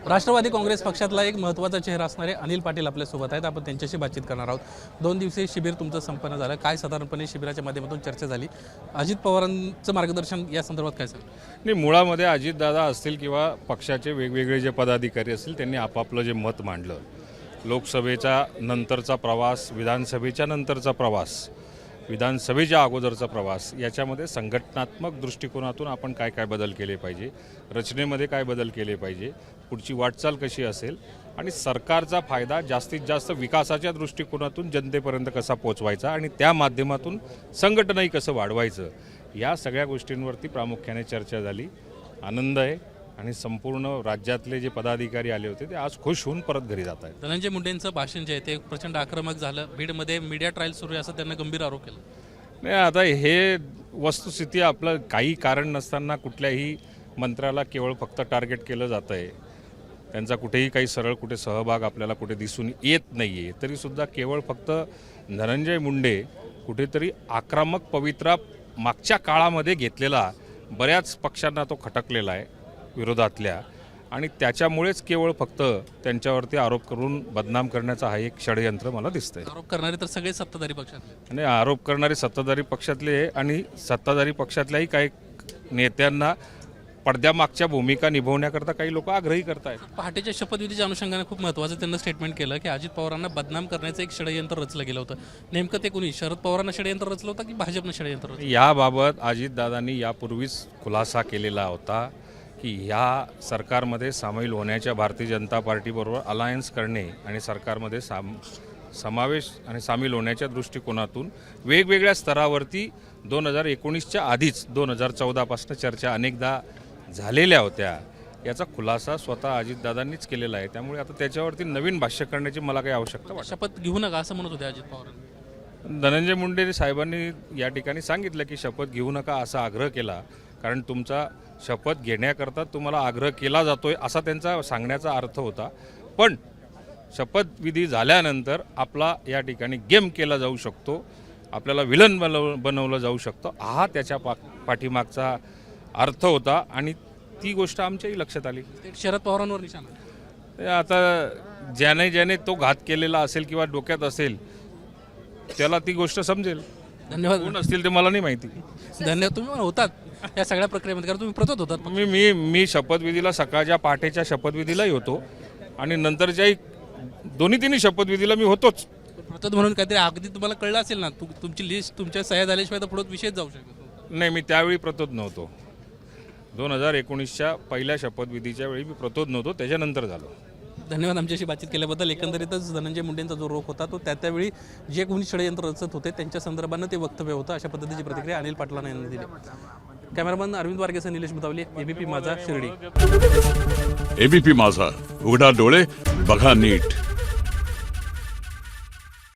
राष्ट्रवादी काँग्रेस पक्षातला एक महत्त्वाचा चेहरा असणारे अनिल पाटील आपल्यासोबत आहेत. आपण त्यांच्याशी बातचीत करणार आहोत. 2 दिवसीय शिबिर तुमचं संपन्न झालं. काय साधारणपणे शिबिराच्या माध्यमातून चर्चा झाली? अजित पवारांचं मार्गदर्शन या संदर्भात काय सांगा? नाही, मुळामध्ये अजितदादा असतील किंवा पक्षाचे वेगवेगळे जे पदाधिकारी असतील त्यांनी आपापलं जे मत मांडलं. लोकसभेच्या नंतरचा प्रवास, विधानसभेच्या नंतरचा प्रवास, विधानसभेच्या अगोदरचा प्रवास, याच्यामध्ये संघटनात्मक दृष्टिकोनातून आपण काय काय बदल केले पाहिजे, रचनेमध्ये काय बदल केले पाहिजे, पुढची वाटचाल कशी असेल आणि सरकारचा फायदा जास्तीत जास्त विकासाच्या दृष्टिकोनातून जनतेपर्यंत कसा पोचवायचा आणि त्या माध्यमातून संघटनाही कसं वाढवायचं, या सगळ्या गोष्टींवरती प्रामुख्याने चर्चा झाली. आनंद आहे आणि संपूर्ण राज्यातले जे पदाधिकारी आले होते ते आज खुश होऊन परत घरी जात आहेत. धनंजय मुंडेंचं भाषण जे आहे ते प्रचंड आक्रमक झालं. बीडमध्ये मीडिया ट्रायल सुरू आहे असं त्यांना गंभीर आरोप केला. नाही, आता हे वस्तुस्थिती, आपलं काही कारण नसताना कुठल्याही मंत्र्याला केवळ फक्त टार्गेट केलं जातं आहे. त्यांचा कुठेही काही सरळ कुठे सहभाग आपल्याला कुठे दिसून येत नाही आहे. तरीसुद्धा केवळ फक्त धनंजय मुंडे कुठेतरी आक्रमक पवित्रा मागच्या काळामध्ये घेतलेला, बऱ्याच पक्षांना तो खटकलेला आहे विरोधातल्या, आणि त्याच्यामुळेच केवळ फक्त त्यांच्यावरती आरोप करून बदनाम करण्याचा हा एक षडयंत्र मला दिसतंय. आरोप करणारे तर सगळे सत्ताधारी पक्षातले आणि आरोप करणारे सत्ताधारी पक्षातले आणि सत्ताधारी पक्षातल्याही काही नेत्यांना पडद्यामागच्या भूमिका निभवण्याकरता काही लोक आग्रही करतायत. पहाटेच्या शपथविधीच्या अनुषंगाने खूप महत्त्वाचं त्यांना स्टेटमेंट केलं की अजित पवारांना बदनाम करण्याचं एक षडयंत्र रचलं गेलं होतं. नेमकं ते कोणी, शरद पवारांना षडयंत्र रचलं होतं की भाजपनं षडयंत्र रचलं? याबाबत अजितदादांनी यापूर्वीच खुलासा केलेला होता की ह्या सरकारमध्ये सामील होण्याच्या, भारतीय जनता पार्टीबरोबर अलायन्स करणे आणि सरकारमध्ये समावेश आणि सामील होण्याच्या दृष्टिकोनातून वेगवेगळ्या स्तरावरती 2019च्या आधीच 2014पासून चर्चा अनेकदा झालेल्या होत्या. याचा खुलासा स्वतः अजितदादांनीच केलेला आहे. त्यामुळे आता त्याच्यावरती नवीन भाष्य करण्याची मला काही आवश्यकता वाटत. शपथ घेऊ नका असं म्हणत होते अजित पवारांनी. धनंजय मुंडे साहेबांनी या ठिकाणी सांगितलं की शपथ घेऊ नका असा आग्रह केला, कारण तुमचा शपथ घेण्याकरता तुम्हाला आग्रह केला जातोय असा त्यांचा सांगण्याचा अर्थ होता. पण शपथविधी झाल्यानंतर आपला या ठिकाणी गेम केला जाऊ शकतो, आपल्याला विलन बनवलं जाऊ शकतं, हा त्याच्या पाठीमागचा अर्थ होता आणि ती गोष्ट आमच्याही लक्षात आली. शरद पवारांवर निशाणा. आता ज्याने तो घात केलेला असेल किंवा डोक्यात असेल त्याला ती गोष्ट समजेल. धन्यवाद. कोण असतील ते मला नाही माहिती. धन्यवाद. तुम्ही होतात या सगळ्या प्रक्रियेमध्ये, कारण तुम्ही प्रतत होतात. मी शपथविधीला, सकाळच्या पहाटेच्या शपथविधीलाही होतो आणि नंतरच्याही दोन्ही तिन्ही शपथविधीला मी होतोच. प्रतत म्हणून काहीतरी अगदी तुम्हाला कळलं असेल ना, तुमची लिस्ट तुमच्या सह्या झाल्याशिवाय तर पुढे विषय जाऊ शकतो. नाही, मी त्यावेळी प्रतोद नव्हतो. 2019च्या पहिल्या शपथविधीच्या वेळी मी प्रतोद नव्हतो, त्याच्यानंतर झालो. धन्यवाद आमच्याशी बातचीत केल्याबद्दल. एकंदरीतच धनंजय मुंडेंचा जो रोख होता तो त्यावेळी जे कोणी षडयंत्र रचत होते त्यांच्या संदर्भानं ते वक्तव्य होतं. अशा पद्धतीची प्रतिक्रिया अनिल पाटलांना यांनी दिली. कॅमेरामन अरविंद वारगेसह निलेश बुतावले, एबीपी माझा, शिर्डी. एबीपी माझा, उघडा डोळे बघा नीट.